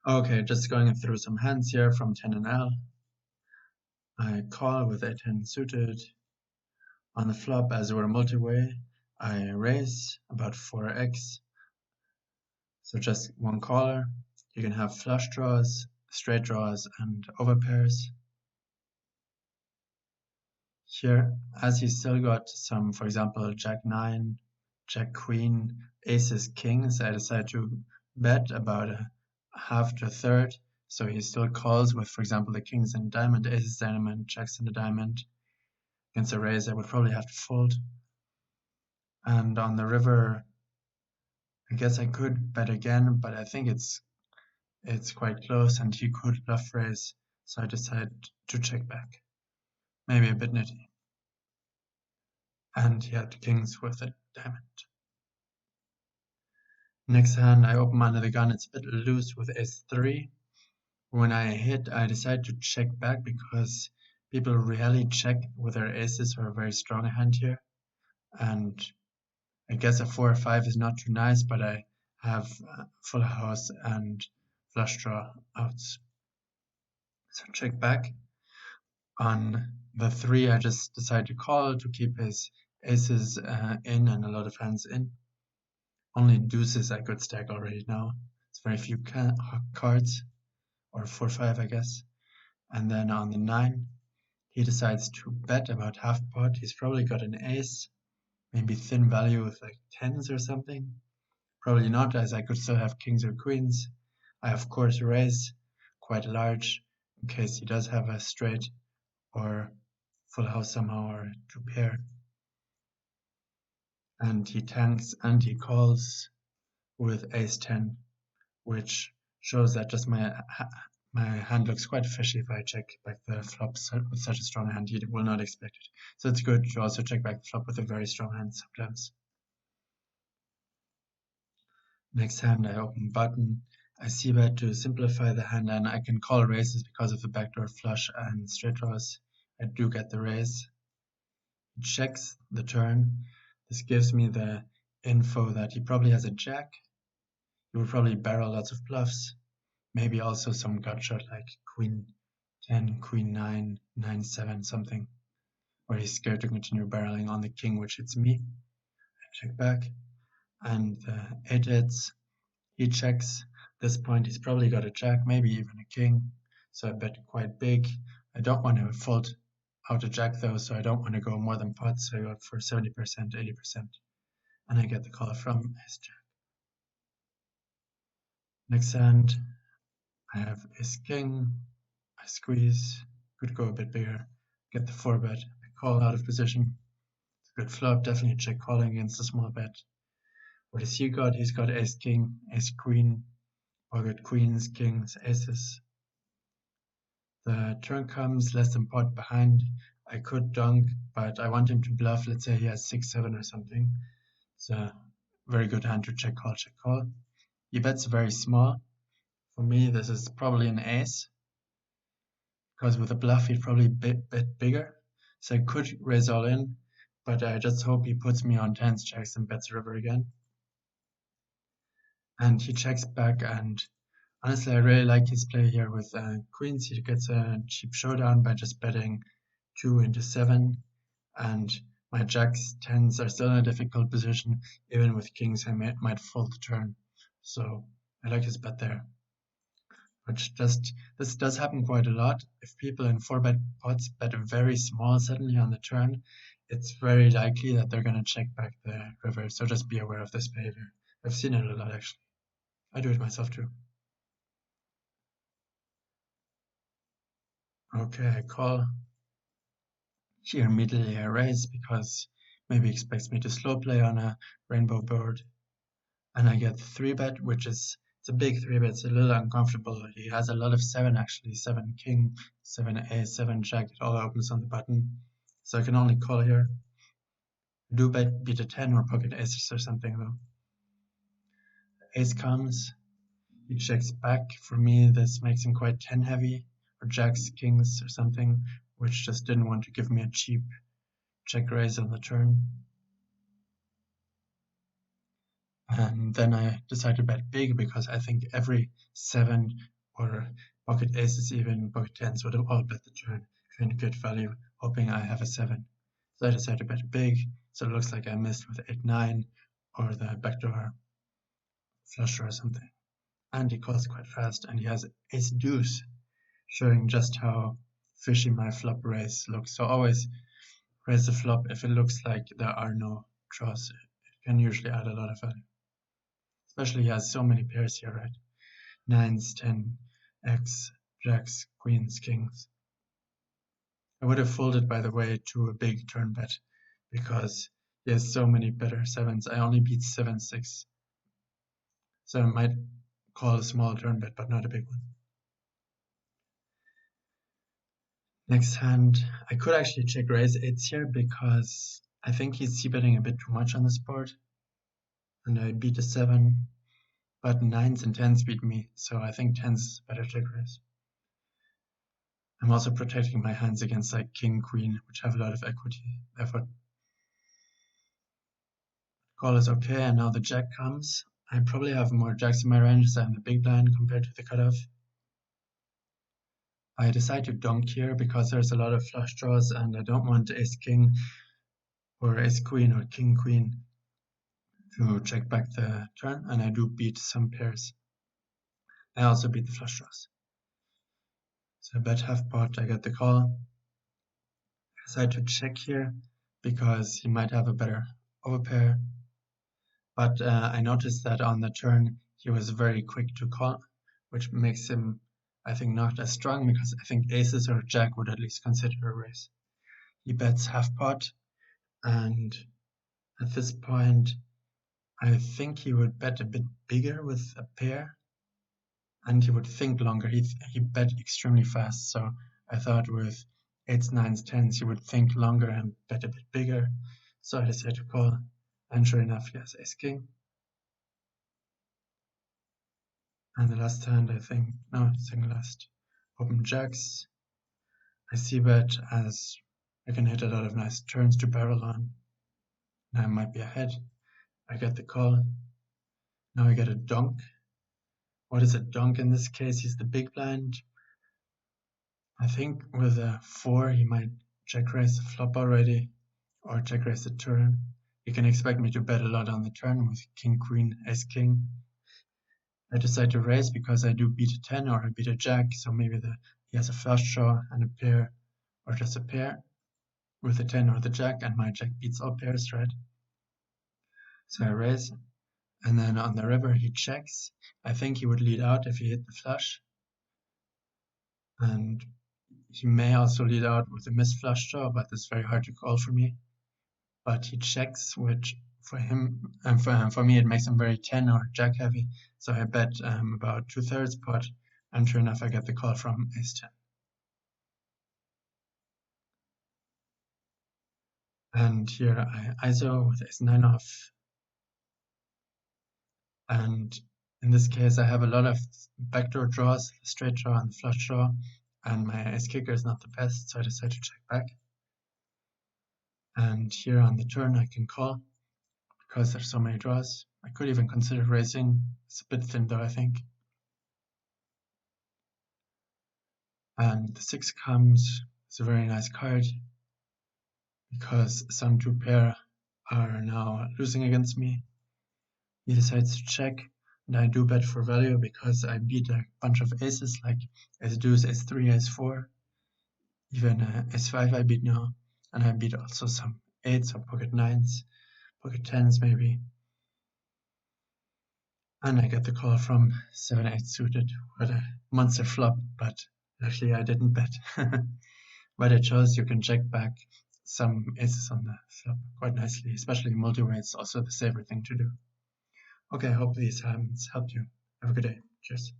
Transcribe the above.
Okay, just going through some hands here from 10 and L. I call with A10 suited. On the flop, as we're multi-way, I raise about 4x. So just one caller. You can have flush draws, straight draws, and overpairs. Here, as he's still got some, for example, Jack 9, Jack Queen, aces, kings, I decide to bet about a half to a third. So he still calls with, for example, the kings and diamond, aces, diamond, jacks and a diamond. Against a raise, I would probably have to fold. And on the river, I guess I could bet again, but I think it's quite close and he could bluff raise. So I decide to check back. Maybe a bit nitty. And he had kings with a diamond. Next hand, I open under the gun. It's a bit loose with ace-3. When I hit, I decide to check back because people rarely check with their aces or a very strong hand here. And I guess a 4 or 5 is not too nice, but I have full house and flush draw outs. So check back. On the 3, I just decide to call to keep his aces in and a lot of hands in. Only deuces I could stack already now. It's very few cards, or 4 5 I guess. And then on the 9, he decides to bet about half pot. He's probably got an ace, maybe thin value with like 10s or something. Probably not, as I could still have kings or queens. I of course raise quite large in case he does have a straight or full house somehow or two pair. And he tanks and he calls with ace-10, which shows that just my hand looks quite fishy if I check back the flop with such a strong hand. He will not expect it. So it's good to also check back the flop with a very strong hand sometimes. Next hand, I open button. I c-bet to simplify the hand, and I can call raises because of the backdoor flush and straight draws. I do get the raise. He checks the turn. This gives me the info that he probably has a jack. He would probably barrel lots of bluffs. Maybe also some gut shot like queen 10, queen 9, 9, 7, something. Or he's scared to continue barreling on the king, which hits me. I check back. And the 8-8s, he checks. This point, he's probably got a jack, maybe even a king. So I bet quite big. I don't want to fold out a jack though, so I don't want to go more than pot. So I go for 70%, 80%. And I get the call from ace jack. Next hand, I have ace king. I squeeze. Could go a bit bigger. Get the 4-bet. I call out of position. It's a good flop. Definitely check calling against a small bet. What has he got? He's got ace king, ace queen, pocket queens, kings, aces. The turn comes less than pot behind. I could dunk, but I want him to bluff. Let's say he has 6-7 or something. It's a very good hand to check call, check call. He bets very small. For me, this is probably an ace, because with a bluff he'd probably bet bigger. So I could raise all in, but I just hope he puts me on 10s, checks, and bets river again. And he checks back, and honestly, I really like his play here with queens. He gets a cheap showdown by just betting 2 into 7, and my jacks, 10s are still in a difficult position. Even with kings, I might fold the turn. So I like his bet there. Which this does happen quite a lot. If people in 4-bet pots bet very small suddenly on the turn, it's very likely that they're going to check back the river. So just be aware of this behavior. I've seen it a lot actually. I do it myself too. Okay, I call. Here immediately I raise because maybe expects me to slow play on a rainbow board. And I get 3-bet, which is it's a big 3-bet. It's a little uncomfortable. He has a lot of 7 actually, 7 king, 7 ace, 7 jack. It all opens on the button, so I can only call here. Do bet beat a 10 or pocket aces or something though. Ace comes. He checks back. For me, this makes him quite 10 heavy, or jacks, kings, or something, which just didn't want to give me a cheap check raise on the turn. And then I decided to bet big because I think every 7 or pocket aces, even pocket tens would have all bet the turn, trying to get value, hoping I have a 7. So I decided to bet big, so it looks like I missed with 8-9 or the backdoor flush draw or something. And he calls quite fast, and he has ace deuce, showing just how fishy my flop raise looks. So always raise the flop if it looks like there are no draws. It can usually add a lot of value. Especially he has so many pairs here, right? 9s, 10, X, jacks, queens, kings. I would have folded, by the way, to a big turn bet because he has so many better 7s. I only beat 7-6. So I might call a small turn bet, but not a big one. Next hand, I could actually check raise 8s here because I think he's c-betting a bit too much on this board. And I beat a 7, but 9s and 10s beat me, so I think 10s is a better check raise. I'm also protecting my hands against like king, queen, which have a lot of equity. Therefore, call is okay, and now the jack comes. I probably have more jacks in my range than the big blind compared to the cutoff. I decide to donk here because there's a lot of flush draws and I don't want ace king or ace queen or king queen to check back the turn, and I do beat some pairs. I also beat the flush draws. So I bet half pot, I get the call. I decide to check here because he might have a better overpair. But I noticed that on the turn he was very quick to call, which makes him, I think, not as strong because I think aces or jack would at least consider a raise. He bets half pot, and at this point I think he would bet a bit bigger with a pair, and he would think longer. He bet extremely fast, so I thought with 8s, 9s, 10s he would think longer and bet a bit bigger. So I decided to call, and sure enough he has ace king. And the last hand, I think, no, second last, open jacks. I see bet as I can hit a lot of nice turns to barrel on. Now I might be ahead. I get the call. Now I get a donk. What is a donk in this case? He's the big blind. I think with a 4 he might check raise the flop already, or check raise the turn. You can expect me to bet a lot on the turn with king, queen, ace, king. I decide to raise because I do beat a 10 or I beat a jack, so maybe he has a flush draw and a pair, or just a pair with the 10 or the jack, and my jack beats all pairs, right? So I raise, and then on the river he checks. I think he would lead out if he hit the flush, and he may also lead out with a missed flush draw, but it's very hard to call for me. But he checks, which for him and for me it makes him very 10 or jack heavy. So I bet about 2/3 pot, and sure enough I get the call from ace 10. And here I ISO with ace 9 off. And in this case, I have a lot of backdoor draws, the straight draw and the flush draw, and my ace kicker is not the best, so I decide to check back. And here on the turn, I can call because there's so many draws. I could even consider raising. It's a bit thin though, I think. And the 6 comes. It's a very nice card because some 2 pair are now losing against me. He decides to check, and I do bet for value because I beat a bunch of aces like ace deuce, ace 3, ace 4, even ace 5 I beat now, and I beat also some 8s or pocket 9s, pocket 10s maybe. And I get the call from 7-8 suited. What a monster flop, but actually I didn't bet. But it shows you can check back some aces on the flop quite nicely, especially multi-way. It's also the safer thing to do. Okay, I hope these hands helped you. Have a good day. Cheers.